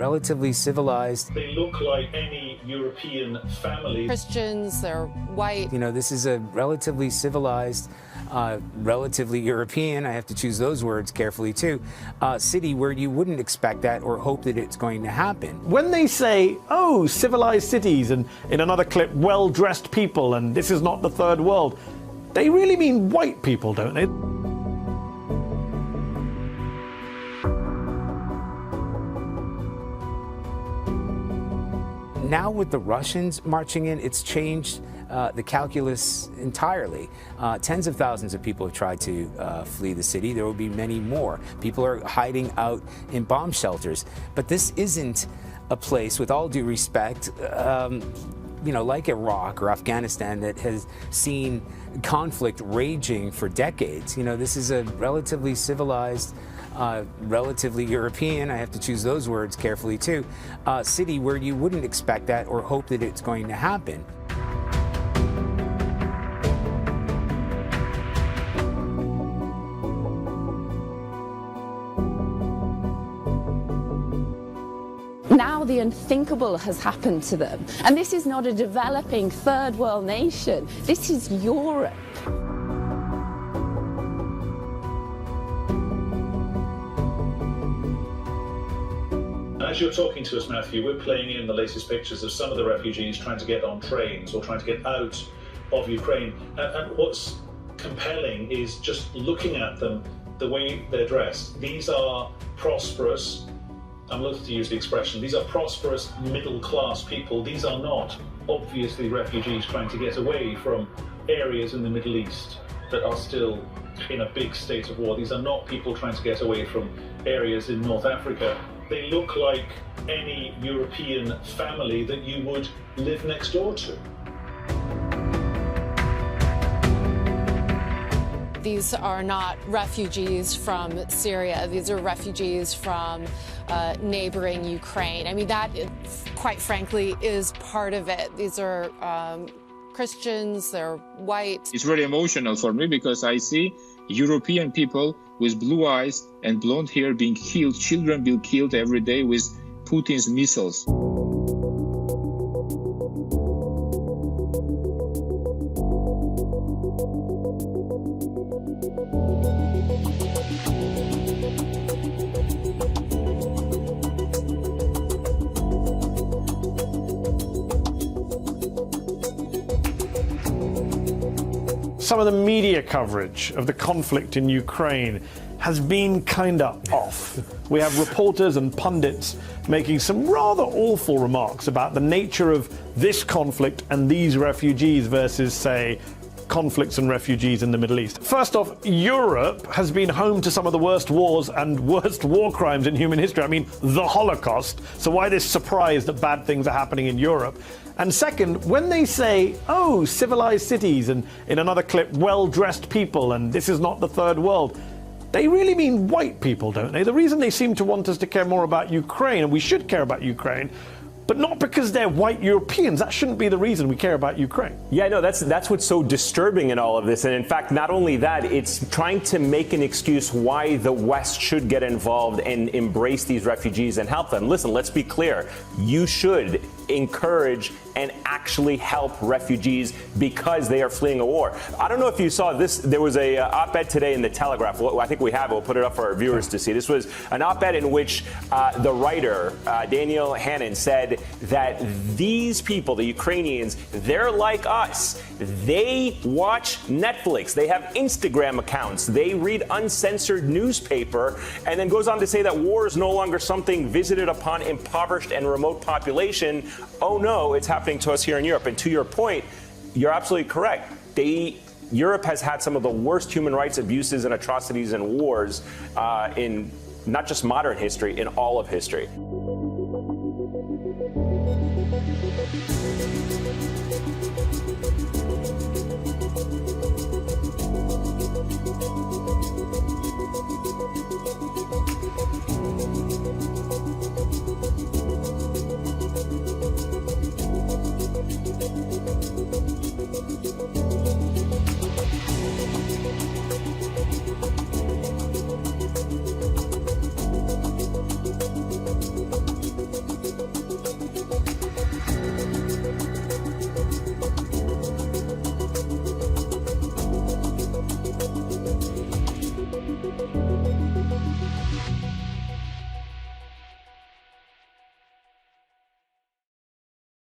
relatively civilized. They look like any European family. Christians, they're white. You know, this is a relatively civilized, relatively European, I have to choose those words carefully too, city where you wouldn't expect that or hope that it's going to happen. When they say, oh, civilized cities, and in another clip, well-dressed people, and this is not the third world, they really mean white people, don't they? Now with the Russians marching in, it's changed the calculus entirely. Tens of thousands of people have tried to flee the city. There will be many more. People are hiding out in bomb shelters. But this isn't a place, with all due respect, you know, like Iraq or Afghanistan, that has seen conflict raging for decades. You know, this is a relatively civilized, relatively European, I have to choose those words carefully too, city where you wouldn't expect that or hope that it's going to happen. Now the unthinkable has happened to them. And this is not a developing third world nation. This is Europe. As you're talking to us, Matthew, we're playing in the latest pictures of some of the refugees trying to get on trains or trying to get out of Ukraine. And what's compelling is just looking at them, the way they're dressed. These are prosperous, I'm loath to use the expression, these are prosperous middle-class people. These are not obviously refugees trying to get away from areas in the Middle East that are still in a big state of war. These are not people trying to get away from areas in North Africa. They look like any European family that you would live next door to. These are not refugees from Syria. These are refugees from neighboring Ukraine. I mean, that, quite frankly, is part of it. These are Christians, they're white. It's very emotional for me because I see European people with blue eyes and blonde hair being killed, children being killed every day with Putin's missiles. Some of the media coverage of the conflict in Ukraine has been kind of off. We have reporters and pundits making some rather awful remarks about the nature of this conflict and these refugees versus, say, conflicts and refugees in the Middle East. First off, Europe has been home to some of the worst wars and worst war crimes in human history. I mean, the Holocaust. So why this surprise that bad things are happening in Europe? And second, when they say, oh, civilized cities, and in another clip, well-dressed people, and this is not the third world, they really mean white people, don't they? The reason they seem to want us to care more about Ukraine, and we should care about Ukraine, but not because they're white Europeans. That shouldn't be the reason we care about Ukraine. Yeah, no, that's what's so disturbing in all of this. And in fact, not only that, it's trying to make an excuse why the West should get involved and embrace these refugees and help them. Listen, let's be clear. You should encourage and actually help refugees because they are fleeing a war. I don't know if you saw this. There was a op-ed today in the Telegraph. I think we have it. We'll put it up for our viewers to see. This was an op-ed in which the writer, Daniel Hannon, said that these people, the Ukrainians, they're like us. They watch Netflix. They have Instagram accounts. They read uncensored newspaper, and then goes on to say that war is no longer something visited upon impoverished and remote population. Oh no, it's happening to us here in Europe. And to your point, you're absolutely correct. Europe has had some of the worst human rights abuses and atrocities and wars in not just modern history, in all of history.